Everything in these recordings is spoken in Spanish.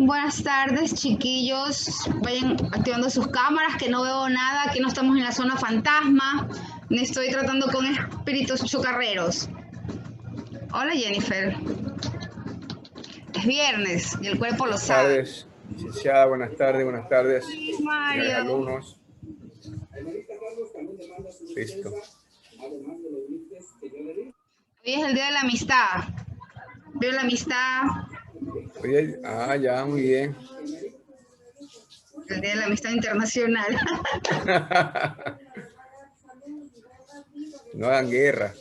Buenas tardes, chiquillos. Vayan activando sus cámaras, que no veo nada, que no estamos en la zona fantasma. Me estoy tratando con espíritus chocarreros. Hola, Jennifer. Es viernes y el cuerpo lo Buenas sabe. tardes, licenciada. Buenas tardes, señores Mario. alumnos. Listo. Hoy es el Día de la Amistad. Veo la amistad. Oye, ya, muy bien. El Día de la Amistad Internacional. No hagan guerra.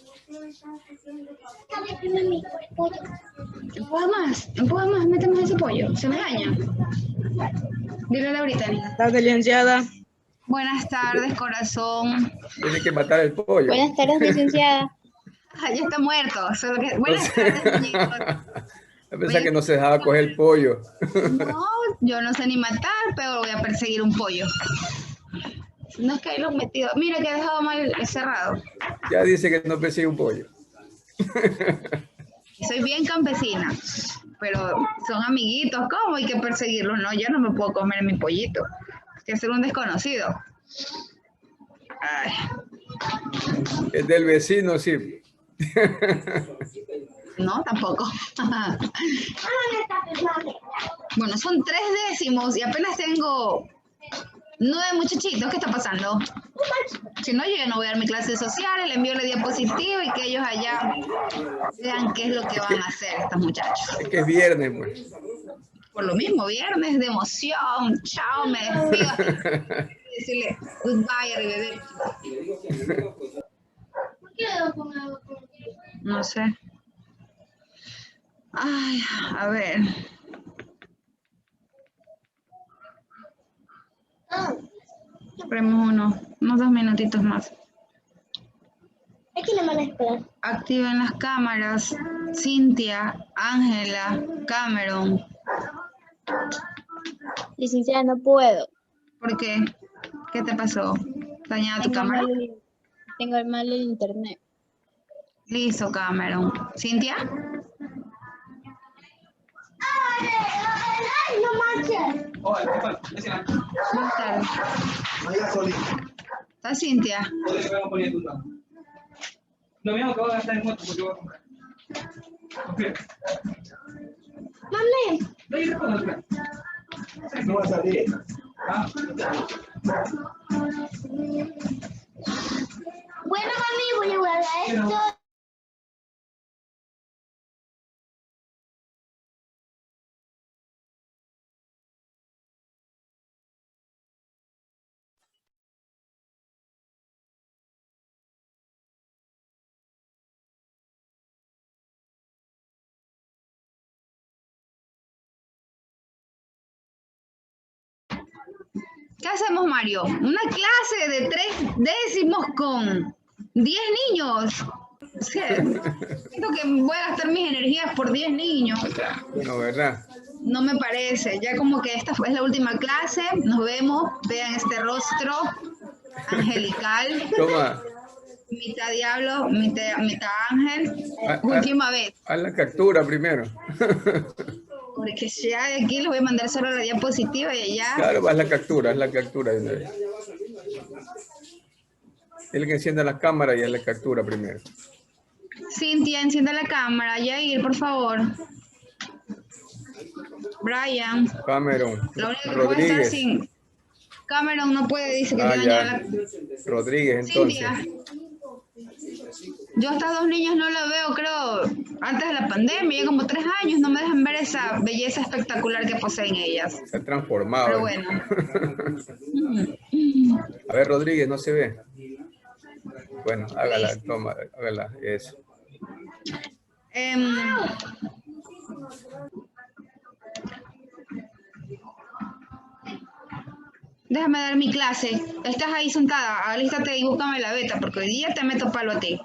Empuja más, méteme ese pollo. Se me daña. Dile a Laurita. Buenas tardes, licenciada. Buenas tardes, corazón. Tiene que matar el pollo. Buenas tardes, licenciada. Ya está muerto. Solo que... Buenas tardes, muñecos. Yo pensaba que no se dejaba coger el pollo. No, yo no sé ni matar, pero voy a perseguir un pollo. No es que ahí lo he metido. Mira que he dejado mal cerrado. Ya dice que no persigue un pollo. Soy bien campesina, pero son amiguitos. ¿Cómo hay que perseguirlos? No, yo no me puedo comer mi pollito. Es que ser un desconocido. Ay. Es del vecino, sí. No, tampoco. Bueno, son 3 décimos y apenas tengo 9 muchachitos. ¿Qué está pasando? Si no, yo ya no voy a dar mi clase social, le envío la diapositiva y que ellos allá vean qué es lo que van a hacer estos muchachos. Es que es viernes, pues. Por lo mismo, viernes de emoción. Chao, me despido. Decirle goodbye a bebé. No sé. Ay, a ver. Esperemos unos 2 minutitos más. Aquí le van a esperar. Activen las cámaras. Cintia, Ángela, Cameron. Licenciada, no puedo. ¿Por qué? ¿Qué te pasó? ¿Dañada tu cámara? Tengo mal el internet. Listo, Cameron. ¿Cintia? ¡Ay, no manches! Buenas tardes. ¿Está Cintia? Lo mismo que voy a gastar en moto porque voy a comprar. ¡Mami! No va a salir. Bueno, mami, voy a guardar esto. ¿Qué hacemos, Mario? Una clase de 3 décimos con 10 niños. O sea, siento que voy a gastar mis energías por 10 niños. No, ¿verdad? No me parece. Ya como que esta es la última clase. Nos vemos. Vean este rostro angelical. Toma. Mitad diablo, mitad ángel. Última vez. Haz la captura primero. Porque ya de aquí les voy a mandar solo la diapositiva y allá. Claro, haz la captura de una vez. Él que encienda la cámara y haz la captura primero. Cintia, enciende la cámara. Yair, por favor. Brian. Cameron. La única que puede estar Rodríguez. sin... Cameron no puede, dice que tiene Ya. la... Rodríguez, entonces. Cintia. Yo a estas 2 niñas no la veo, creo, antes de la pandemia, ya como 3 años, no me dejan ver esa belleza espectacular que poseen ellas. Se ha transformado. Pero bueno. A ver, Rodríguez, no se ve. Bueno, hágala, toma, hágala, eso. Déjame dar mi clase. Estás ahí sentada, alístate y búscame la beta, porque hoy día te meto palo a ti.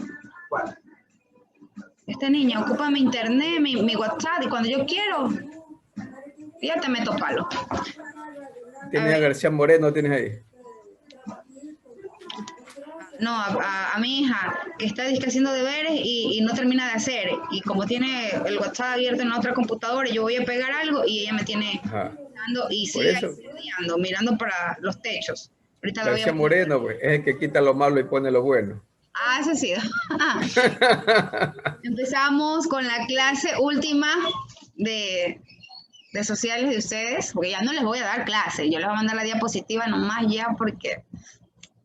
Este niño ocupa mi internet, mi WhatsApp, y cuando yo quiero, ya te meto palo. ¿Tienes a García Moreno? ¿Tienes ahí? no, a mi hija que está dizque haciendo deberes y no termina de hacer. Y como tiene el WhatsApp abierto en la otra computadora, yo voy a pegar algo y ella me tiene Ajá. mirando y Por sigue ahí eso, estudiando, mirando para los techos. Ahorita la voy García a... Moreno, pues, es el que quita lo malo y pone lo bueno. Ah, ese sí. Empezamos con la clase última de, de sociales de ustedes, porque ya no les voy a dar clase, yo les voy a mandar la diapositiva nomás ya porque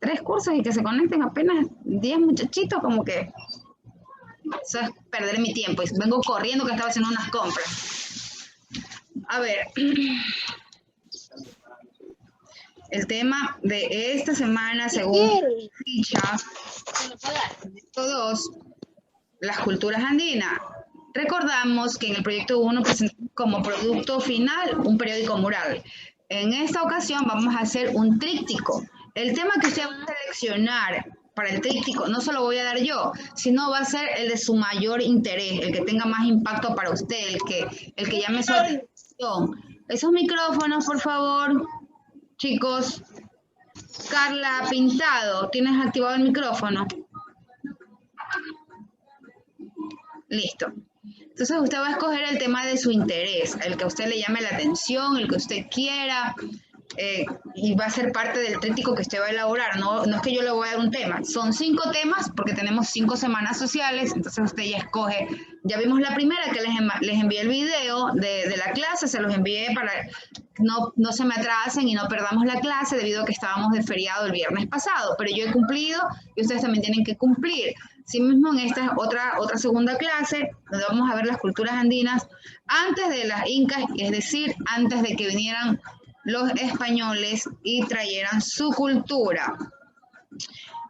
3 cursos y que se conecten apenas 10 muchachitos, como que eso es perder mi tiempo. Y vengo corriendo que estaba haciendo unas compras. A ver, el tema de esta semana, según ficha, todos las culturas andinas. Recordamos que en el proyecto 1 presentamos como producto final un periódico mural. En esta ocasión vamos a hacer un tríptico. El tema que usted va a seleccionar para el tríptico no se lo voy a dar yo, sino va a ser el de su mayor interés, el que tenga más impacto para usted, el que llame su atención. Esos micrófonos, por favor, chicos. Carla Pintado, ¿tienes activado el micrófono? Listo. Entonces usted va a escoger el tema de su interés, el que a usted le llame la atención, el que usted quiera, y va a ser parte del tríptico que usted va a elaborar. No es que yo le voy a dar un tema, son 5 temas porque tenemos 5 semanas sociales, entonces usted ya escoge. Ya vimos la primera que les envié el video de la clase, se los envié para no se me atrasen y no perdamos la clase debido a que estábamos de feriado el viernes pasado, pero yo he cumplido y ustedes también tienen que cumplir. Sí mismo en esta otra segunda clase, donde vamos a ver las culturas andinas antes de las incas, es decir, antes de que vinieran los españoles y trajeran su cultura.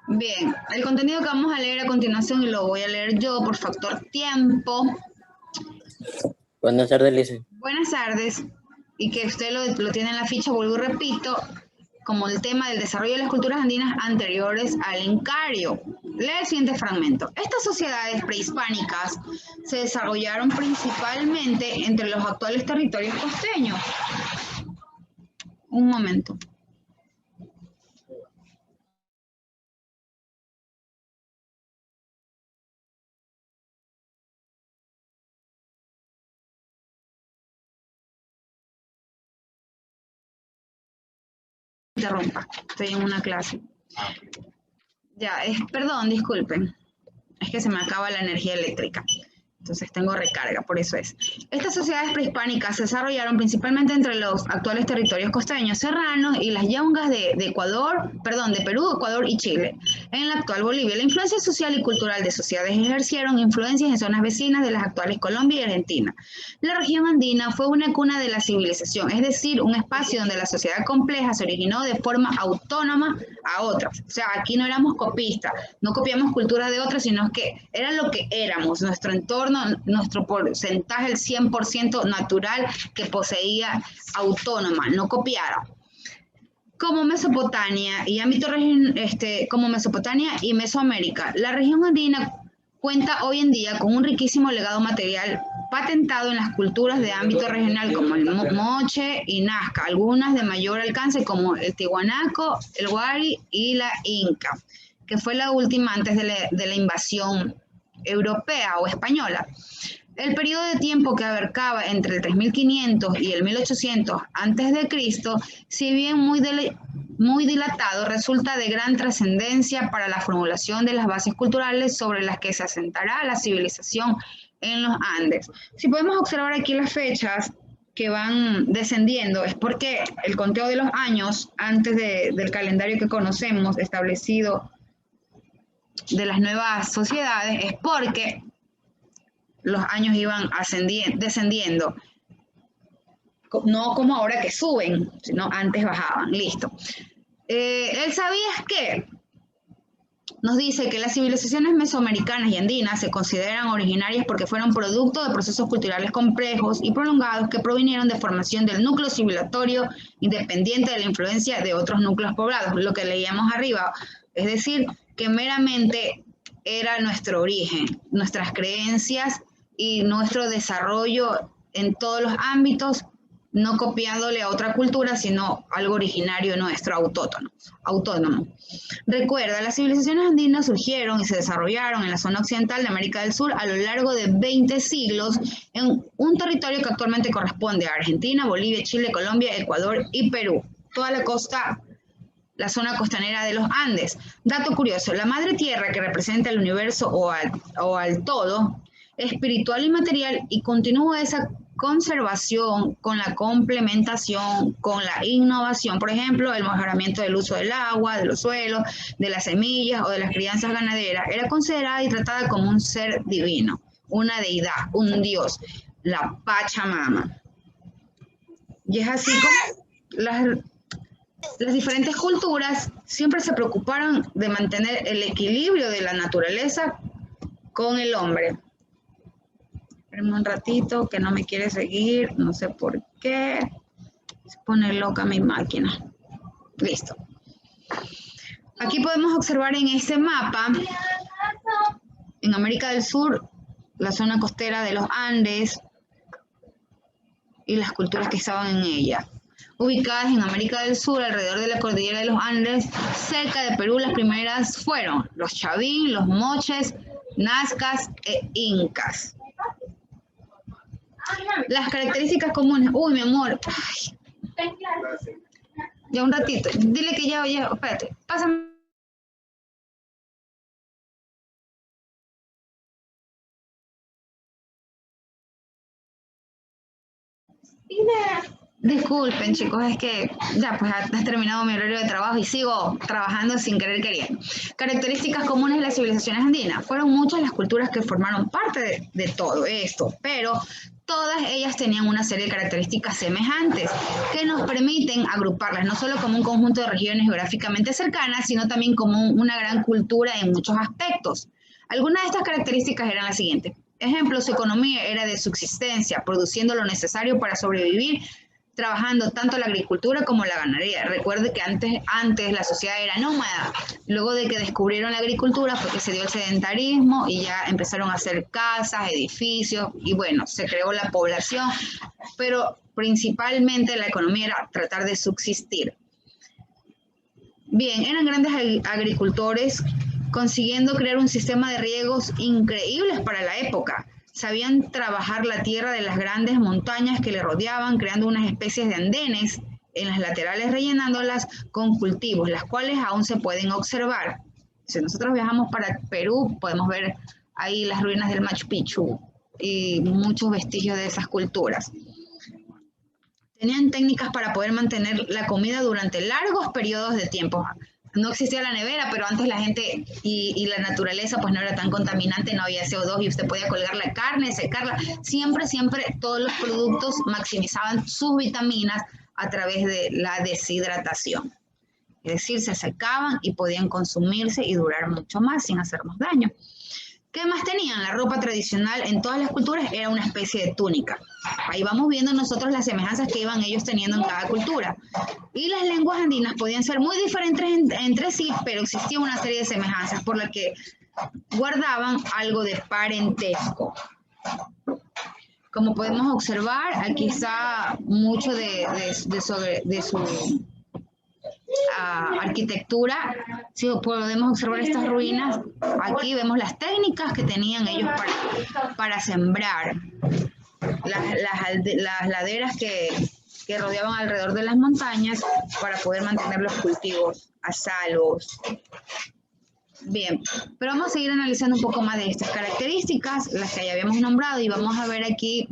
Bien, el contenido que vamos a leer a continuación, y lo voy a leer yo por factor tiempo. Buenas tardes, Lice. Buenas tardes, y que usted lo tiene en la ficha, vuelvo y repito, como el tema del desarrollo de las culturas andinas anteriores al Incario. Lee el siguiente fragmento. Estas sociedades prehispánicas se desarrollaron principalmente entre los actuales territorios costeños. Un momento. Interrumpa, estoy en una clase. Ya, perdón, disculpen. Es que se me acaba la energía eléctrica. Entonces tengo recarga, por eso es. Estas sociedades prehispánicas se desarrollaron principalmente entre los actuales territorios costeños serranos y las yungas de Perú, Ecuador y Chile. En la actual Bolivia, la influencia social y cultural de sociedades ejercieron influencias en zonas vecinas de las actuales Colombia y Argentina. La región andina fue una cuna de la civilización, es decir, un espacio donde la sociedad compleja se originó de forma autónoma a otras. O sea, aquí no éramos copistas, no copiamos culturas de otras, sino que era lo que éramos, nuestro entorno, nuestro porcentaje, el 100% natural que poseía autónoma, no copiara. Como Mesopotamia y como Mesopotamia y Mesoamérica, la región andina cuenta hoy en día con un riquísimo legado material patentado en las culturas de ámbito regional como el Moche y Nazca, algunas de mayor alcance como el Tiwanaco, el Wari y la Inca, que fue la última antes de la invasión europea o española. El periodo de tiempo que abarcaba entre el 3500 y el 1800 a.C., si bien muy dilatado, resulta de gran trascendencia para la formulación de las bases culturales sobre las que se asentará la civilización en los Andes. Si podemos observar aquí las fechas que van descendiendo, es porque el conteo de los años antes del calendario que conocemos establecido de las nuevas sociedades es porque los años iban descendiendo, no como ahora que suben, sino antes bajaban. Listo. ¿Él sabías qué? Nos dice que las civilizaciones mesoamericanas y andinas se consideran originarias porque fueron producto de procesos culturales complejos y prolongados que provinieron de formación del núcleo civilizatorio independiente de la influencia de otros núcleos poblados, lo que leíamos arriba. Es decir, que meramente era nuestro origen, nuestras creencias y nuestro desarrollo en todos los ámbitos no copiándole a otra cultura, sino algo originario nuestro, autónomo. Recuerda, las civilizaciones andinas surgieron y se desarrollaron en la zona occidental de América del Sur a lo largo de 20 siglos en un territorio que actualmente corresponde a Argentina, Bolivia, Chile, Colombia, Ecuador y Perú. Toda la costa, la zona costanera de los Andes. Dato curioso, la madre tierra que representa el universo o al todo, espiritual y material, y continúa esa conservación con la complementación, con la innovación, por ejemplo, el mejoramiento del uso del agua, de los suelos, de las semillas o de las crianzas ganaderas, era considerada y tratada como un ser divino, una deidad, un dios, la Pachamama. Y es así como las diferentes culturas siempre se preocuparon de mantener el equilibrio de la naturaleza con el hombre. Espérenme un ratito que no me quiere seguir, no sé por qué. Se pone loca mi máquina. Listo. Aquí podemos observar en este mapa, en América del Sur, la zona costera de los Andes y las culturas que estaban en ella. Ubicadas en América del Sur, alrededor de la cordillera de los Andes, cerca de Perú, las primeras fueron los Chavín, los Moches, Nazcas e Incas. Las características comunes. Uy, mi amor. Ay. Ya un ratito. Dile que ya, espérate. Pásame. Disculpen, chicos, es que ya pues ha terminado mi horario de trabajo y sigo trabajando sin querer queriendo. Características comunes de las civilizaciones andinas. Fueron muchas las culturas que formaron parte de todo esto, pero todas ellas tenían una serie de características semejantes que nos permiten agruparlas, no solo como un conjunto de regiones geográficamente cercanas, sino también como una gran cultura en muchos aspectos. Algunas de estas características eran las siguientes. Ejemplo, su economía era de subsistencia, produciendo lo necesario para sobrevivir, trabajando tanto la agricultura como la ganadería. Recuerde que antes la sociedad era nómada. Luego de que descubrieron la agricultura fue que se dio el sedentarismo y ya empezaron a hacer casas, edificios y bueno, se creó la población, pero principalmente la economía era tratar de subsistir. Bien, eran grandes agricultores consiguiendo crear un sistema de riegos increíbles para la época. Sabían trabajar la tierra de las grandes montañas que le rodeaban, creando unas especies de andenes en las laterales, rellenándolas con cultivos, las cuales aún se pueden observar. Si nosotros viajamos para Perú, podemos ver ahí las ruinas del Machu Picchu y muchos vestigios de esas culturas. Tenían técnicas para poder mantener la comida durante largos periodos de tiempo. No existía la nevera, pero antes la gente y la naturaleza pues no era tan contaminante, no había CO2 y usted podía colgar la carne, secarla. Siempre todos los productos maximizaban sus vitaminas a través de la deshidratación. Es decir, se secaban y podían consumirse y durar mucho más sin hacernos daño. ¿Qué más tenían? La ropa tradicional en todas las culturas era una especie de túnica. Ahí vamos viendo nosotros las semejanzas que iban ellos teniendo en cada cultura. Y las lenguas andinas podían ser muy diferentes entre sí, pero existía una serie de semejanzas por las que guardaban algo de parentesco. Como podemos observar, aquí está mucho de su arquitectura. Si podemos observar estas ruinas, aquí vemos las técnicas que tenían ellos para sembrar, las laderas que rodeaban alrededor de las montañas para poder mantener los cultivos a salvos. Bien, pero vamos a seguir analizando un poco más de estas características, las que ya habíamos nombrado, y vamos a ver aquí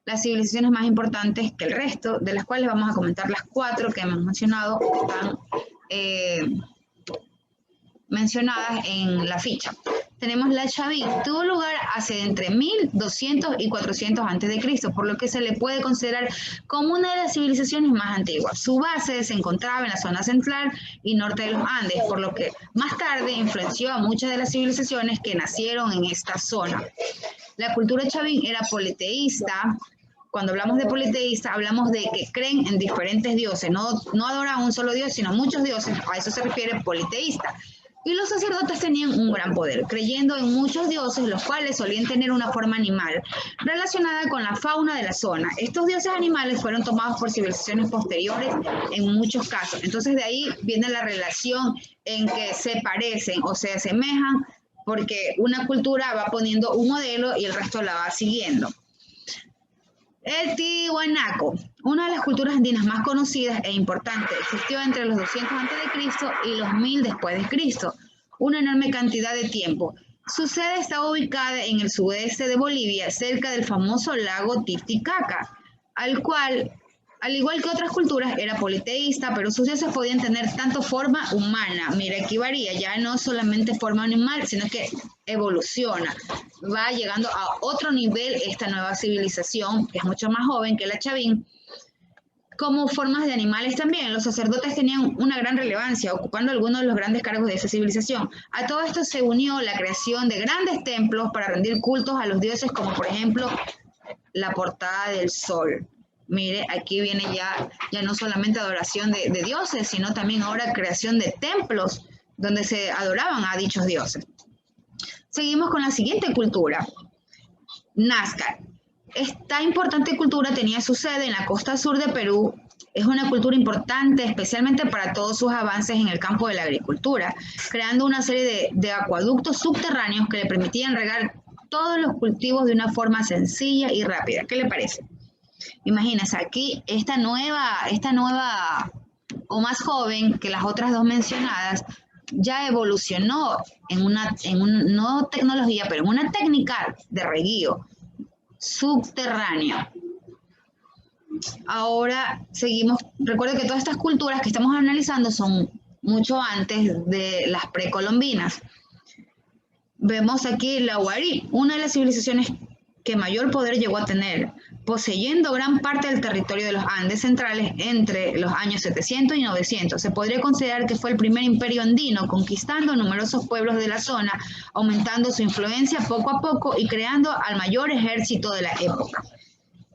las civilizaciones más importantes que el resto, de las cuales vamos a comentar las 4 que hemos mencionado, están mencionadas en la ficha. Tenemos la Chavín, tuvo lugar hace entre 1200 y 400 a.C., por lo que se le puede considerar como una de las civilizaciones más antiguas. Su base se encontraba en la zona central y norte de los Andes, por lo que más tarde influenció a muchas de las civilizaciones que nacieron en esta zona. La cultura Chavín era politeísta. Cuando hablamos de politeísta, hablamos de que creen en diferentes dioses, no adoran a un solo dios, sino muchos dioses, a eso se refiere politeísta. Y los sacerdotes tenían un gran poder, creyendo en muchos dioses, los cuales solían tener una forma animal relacionada con la fauna de la zona. Estos dioses animales fueron tomados por civilizaciones posteriores en muchos casos. Entonces de ahí viene la relación en que se parecen o se asemejan, porque una cultura va poniendo un modelo y el resto la va siguiendo. El Tiwanaku, una de las culturas andinas más conocidas e importantes, existió entre los 200 a.C. y los 1000 después de Cristo, una enorme cantidad de tiempo. Su sede estaba ubicada en el sudeste de Bolivia, cerca del famoso lago Titicaca, al igual que otras culturas, era politeísta, pero sus dioses podían tener tanto forma humana. Mira, aquí varía, ya no solamente forma animal, sino que evoluciona. Va llegando a otro nivel esta nueva civilización, que es mucho más joven que la Chavín, como formas de animales también. Los sacerdotes tenían una gran relevancia, ocupando algunos de los grandes cargos de esa civilización. A todo esto se unió la creación de grandes templos para rendir cultos a los dioses, como por ejemplo la Portada del Sol. Mire, aquí viene ya no solamente adoración de dioses, sino también ahora creación de templos donde se adoraban a dichos dioses. Seguimos con la siguiente cultura, Nazca. Esta importante cultura tenía su sede en la costa sur de Perú. Es una cultura importante, especialmente para todos sus avances en el campo de la agricultura, creando una serie de acueductos subterráneos que le permitían regar todos los cultivos de una forma sencilla y rápida. ¿Qué le parece? Imagínense, aquí esta nueva o más joven que las otras dos mencionadas ya evolucionó no tecnología, pero en una técnica de reguío subterráneo. Ahora seguimos, recuerden que todas estas culturas que estamos analizando son mucho antes de las precolombinas. Vemos aquí la Wari, una de las civilizaciones que mayor poder llegó a tener, poseyendo gran parte del territorio de los Andes centrales entre los años 700 y 900. Se podría considerar que fue el primer imperio andino, conquistando numerosos pueblos de la zona, aumentando su influencia poco a poco y creando al mayor ejército de la época.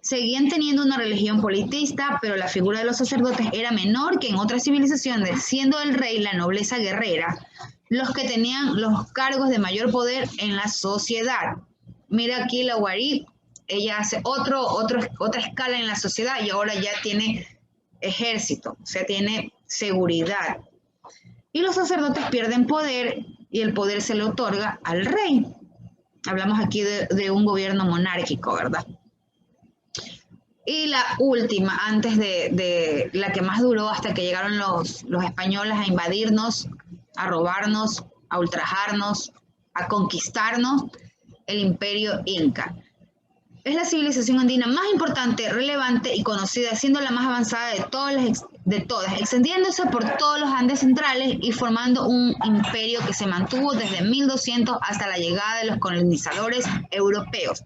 Seguían teniendo una religión politeísta, pero la figura de los sacerdotes era menor que en otras civilizaciones, siendo el rey la nobleza guerrera, los que tenían los cargos de mayor poder en la sociedad. Mira aquí la Wari, ella hace otra escala en la sociedad y ahora ya tiene ejército, o sea, tiene seguridad. Y los sacerdotes pierden poder y el poder se le otorga al rey. Hablamos aquí de un gobierno monárquico, ¿verdad? Y la última, antes de la que más duró hasta que llegaron los españoles a invadirnos, a robarnos, a ultrajarnos, a conquistarnos, el imperio Inca. Es la civilización andina más importante, relevante y conocida, siendo la más avanzada de todas, extendiéndose por todos los Andes centrales y formando un imperio que se mantuvo desde 1200 hasta la llegada de los colonizadores europeos.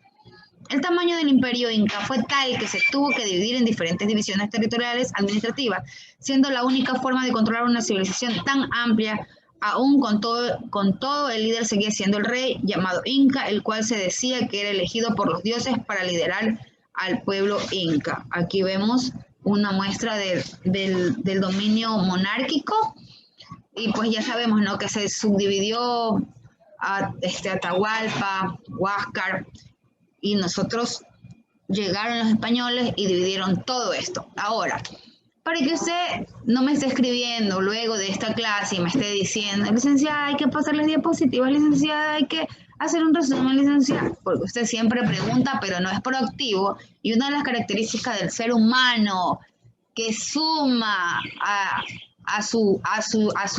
El tamaño del imperio Inca fue tal que se tuvo que dividir en diferentes divisiones territoriales administrativas, siendo la única forma de controlar una civilización tan amplia. Aún con todo, el líder seguía siendo el rey, llamado Inca, el cual se decía que era elegido por los dioses para liderar al pueblo Inca. Aquí vemos una muestra del dominio monárquico, y pues ya sabemos, ¿no?, que se subdividió a Atahualpa, Huáscar, y nosotros llegaron los españoles y dividieron todo esto. Ahora, para que usted no me esté escribiendo luego de esta clase y me esté diciendo, licenciada, hay que pasar las diapositivas, licenciada, hay que hacer un resumen, licenciada, porque usted siempre pregunta, pero no es proactivo, y una de las características del ser humano que suma a su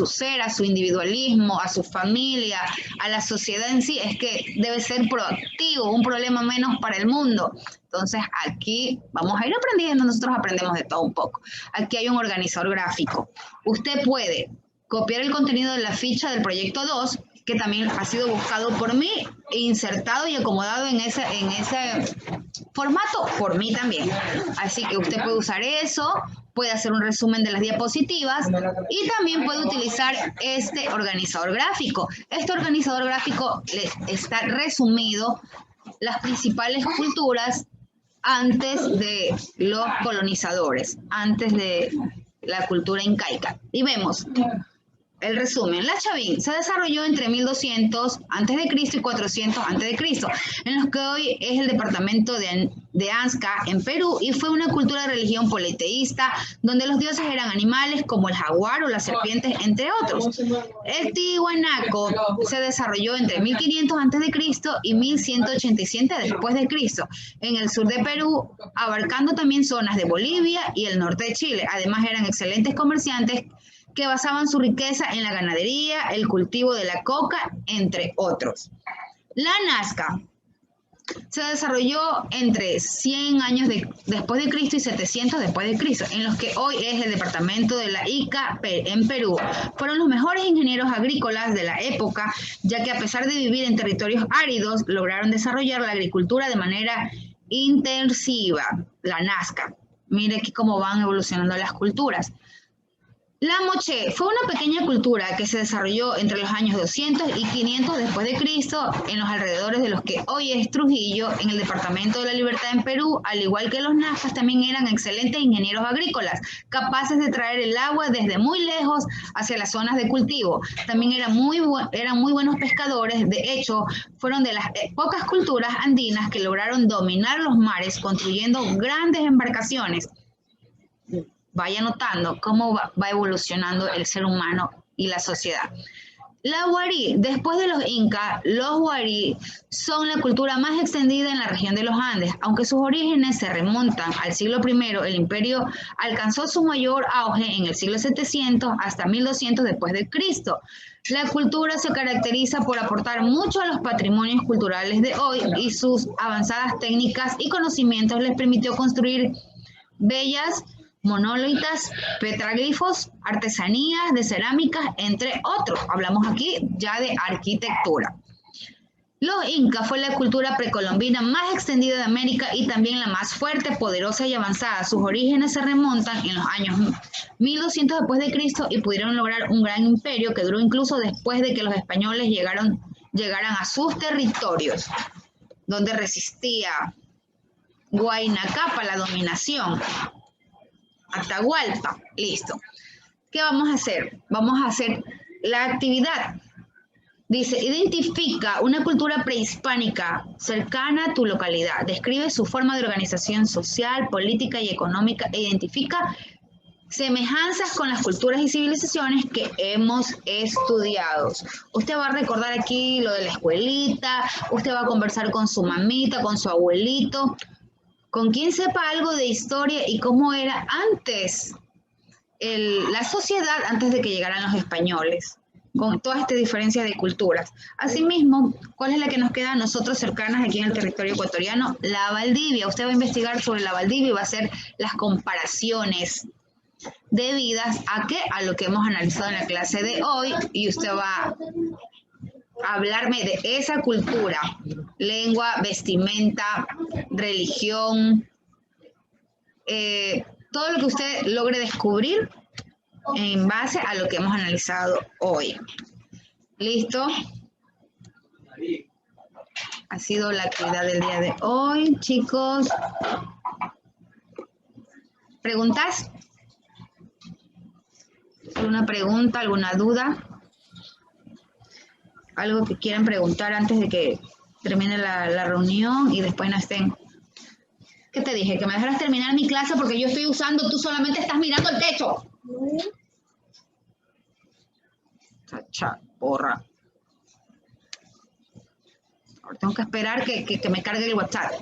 ser, a su individualismo, a su familia, a la sociedad en sí, es que debe ser proactivo, un problema menos para el mundo. Entonces aquí vamos a ir aprendiendo, nosotros aprendemos de todo un poco. Aquí hay un organizador gráfico. Usted puede copiar el contenido de la ficha del proyecto 2, que también ha sido buscado por mí, e insertado y acomodado en ese formato por mí también. Así que usted puede usar eso, puede hacer un resumen de las diapositivas y también puede utilizar este organizador gráfico. Este organizador gráfico está resumido las principales culturas antes de los colonizadores, antes de la cultura incaica. Y vemos el resumen. La Chavín se desarrolló entre 1200 a.C. y 400 a.C., en los que hoy es el departamento de Ansca, en Perú, y fue una cultura de religión politeísta, donde los dioses eran animales como el jaguar o las serpientes, entre otros. El Tiwanaco se desarrolló entre 1500 a.C. y 1187 después de Cristo, en el sur de Perú, abarcando también zonas de Bolivia y el norte de Chile. Además, eran excelentes comerciantes que basaban su riqueza en la ganadería, el cultivo de la coca, entre otros. La Nazca se desarrolló entre 100 años después de Cristo y 700 después de Cristo, en los que hoy es el departamento de la Ica en Perú. Fueron los mejores ingenieros agrícolas de la época, ya que a pesar de vivir en territorios áridos, lograron desarrollar la agricultura de manera intensiva. La Nazca. Mire aquí cómo van evolucionando las culturas. La Moche fue una pequeña cultura que se desarrolló entre los años 200 y 500 después de Cristo en los alrededores de los que hoy es Trujillo, en el departamento de la Libertad en Perú. Al igual que los nazcas, también eran excelentes ingenieros agrícolas, capaces de traer el agua desde muy lejos hacia las zonas de cultivo. También eran muy buenos pescadores. De hecho, fueron de las pocas culturas andinas que lograron dominar los mares construyendo grandes embarcaciones. Vaya notando cómo va evolucionando el ser humano y la sociedad. La Huarí, después de los incas, los Huarí son la cultura más extendida en la región de los Andes. Aunque sus orígenes se remontan al siglo I, el imperio alcanzó su mayor auge en el siglo 700 hasta 1200 después de Cristo. La cultura se caracteriza por aportar mucho a los patrimonios culturales de hoy, y sus avanzadas técnicas y conocimientos les permitió construir bellas monolitas, petroglifos, artesanías de cerámica, entre otros. Hablamos aquí ya de arquitectura. Los incas fue la cultura precolombina más extendida de América y también la más fuerte, poderosa y avanzada. Sus orígenes se remontan en los años 1200 después de Cristo y pudieron lograr un gran imperio que duró incluso después de que los españoles llegaran a sus territorios, donde resistía Huayna Cápac la dominación. Atahualpa, listo. ¿Qué vamos a hacer? Vamos a hacer la actividad. Dice, identifica una cultura prehispánica cercana a tu localidad. Describe su forma de organización social, política y económica. E identifica semejanzas con las culturas y civilizaciones que hemos estudiado. Usted va a recordar aquí lo de la escuelita, usted va a conversar con su mamita, con su abuelito, con quien sepa algo de historia y cómo era antes la sociedad, antes de que llegaran los españoles, con todas estas diferencias de culturas. Asimismo, ¿cuál es la que nos queda a nosotros cercanas aquí en el territorio ecuatoriano? La Valdivia. Usted va a investigar sobre la Valdivia y va a hacer las comparaciones debidas a lo que hemos analizado en la clase de hoy, y usted va a hablarme de esa cultura, lengua, vestimenta, religión, todo lo que usted logre descubrir en base a lo que hemos analizado hoy. ¿Listo? Ha sido la actividad del día de hoy, chicos. ¿Preguntas? ¿Alguna pregunta, alguna duda? ¿Algo que quieran preguntar antes de que termine la reunión y después no estén? ¿Qué te dije? Que me dejaras terminar mi clase porque yo estoy usando, tú solamente estás mirando el techo. Chacha, porra. Ahora tengo que esperar que me cargue el WhatsApp.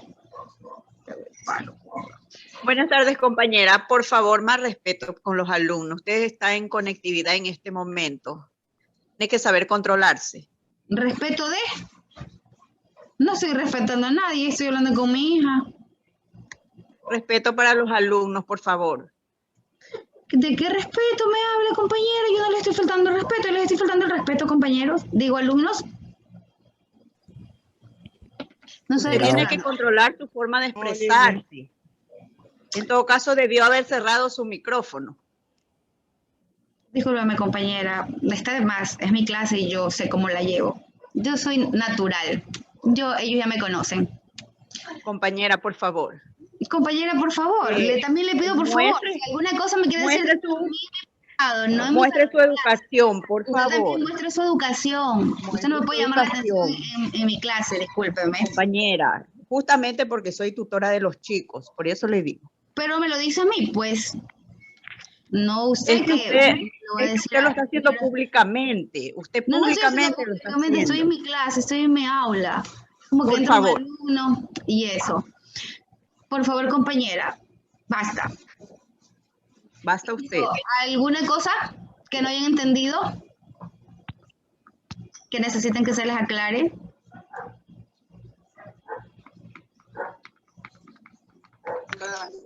Buenas tardes, compañera. Por favor, más respeto con los alumnos. Usted está en conectividad en este momento. Tiene que saber controlarse. ¿Respeto de? No estoy respetando a nadie, estoy hablando con mi hija. Respeto para los alumnos, por favor. ¿De qué respeto me habla, compañera? Yo no le estoy faltando el respeto, les estoy faltando el respeto, compañeros. Digo, alumnos. No sé. Tiene que controlar su forma de expresarse. En todo caso, debió haber cerrado su micrófono. Discúlpame, compañera. Está de más. Es mi clase y yo sé cómo la llevo. Yo soy natural. Ellos ya me conocen. Compañera, por favor. Compañera, por favor. También le pido, por favor, si alguna cosa me quiere decir. No en mi Muestre su educación, por Usted también favor. muestre su educación. Usted no me puede llamar la atención en mi clase, discúlpeme. Compañera, justamente porque soy tutora de los chicos, por eso le digo. Pero me lo dice a mí, pues. No usted Es que que usted, lo va a es que decir usted a lo la está haciendo señora. públicamente. Usted No, no estoy haciendo públicamente lo está públicamente, estoy en haciendo. mi clase, estoy en mi aula. Como que Por entra un favor. alumno y eso. Por favor, compañera, basta. Basta usted. ¿Alguna cosa que no hayan entendido? ¿Que necesiten que se les aclare?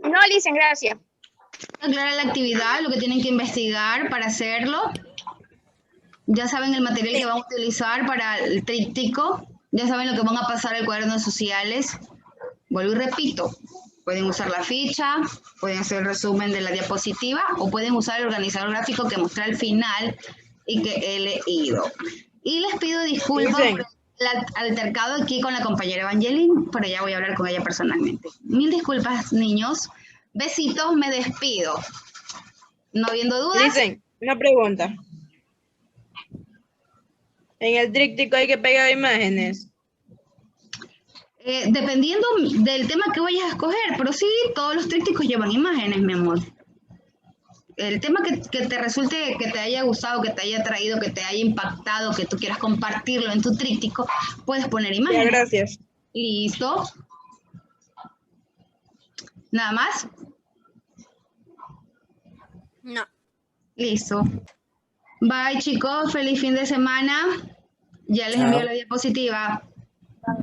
No, Licen, gracias. Aclarar la actividad, lo que tienen que investigar para hacerlo. Ya saben el material que van a utilizar para el tríptico. Ya saben lo que van a pasar al cuaderno de sociales. Vuelvo y repito, pueden usar la ficha, pueden hacer el resumen de la diapositiva o pueden usar el organizador gráfico que mostré al final y que he leído. Y les pido disculpas por el altercado aquí con la compañera Evangeline, pero ya voy a hablar con ella personalmente. Mil disculpas, niños. Besitos, me despido. No habiendo dudas. Listen, una pregunta. En el tríptico hay que pegar imágenes. Dependiendo del tema que vayas a escoger, pero sí, todos los trípticos llevan imágenes, mi amor. El tema que te resulte, que te haya gustado, que te haya traído, que te haya impactado, que tú quieras compartirlo en tu tríptico, puedes poner Ya, imágenes. gracias. Listo. ¿Nada más? No. Listo. Bye, chicos. Feliz fin de semana. Ya les Chao. envío la diapositiva.